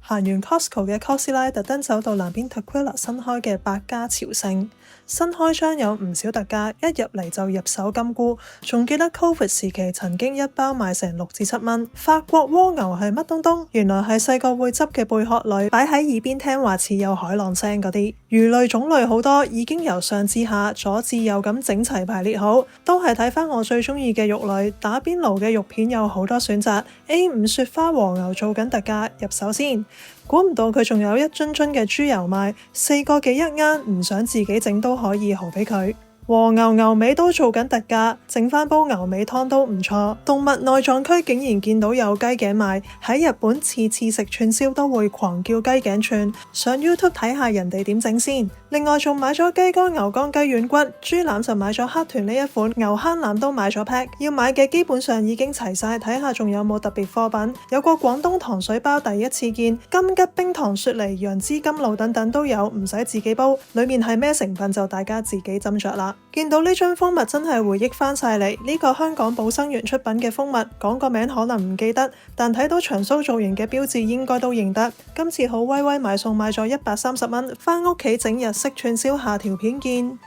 行完 Costco 嘅哥斯拉，特登走到南邊 Tukwila 新開嘅百家朝聖。新開張有唔少特價，一入嚟就入手金菇。仲記得 Covid 時期曾經一包賣成6至7蚊。法國蝸牛係乜東東？原來係細個會執嘅貝殼類，擺喺耳邊聽話似有海浪聲嗰啲。魚類種類好多，已經由上至下左至右咁整齊排列好，都係睇返我最中意嘅肉類。打邊爐嘅肉片有好多選擇。A5 雪花和牛做緊特價，入手先。估唔到佢仲有一樽樽嘅豬油賣，4個幾一盎，唔想自己整都可以豪俾佢。和牛牛尾都做緊特價，整返煲牛尾湯都唔錯。動物內臟區竟然見到有雞頸賣，喺日本次次食串燒都會狂叫雞頸串，上 YouTube 睇下人哋點整先。另外仲買咗雞肝、牛肝、雞軟骨，豬腩就買咗黑豚呢一款，牛坑腩都買咗 pack。要買嘅基本上已經齊晒，睇下仲有冇特別貨品。有個廣東糖水包第一次見，金桔、冰糖雪梨、楊枝甘露等等都有，唔使自己煲。裏面係咩成分就大家自己斟酌啦。見到呢樽蜂蜜真係回憶翻晒嚟，呢個香港寶生園出品嘅蜂蜜，講個名可能唔記得，但睇到長鬚造型嘅標誌應該都認得。今次好威威買餸買咗130蚊，返屋企整日式串燒，下條片見。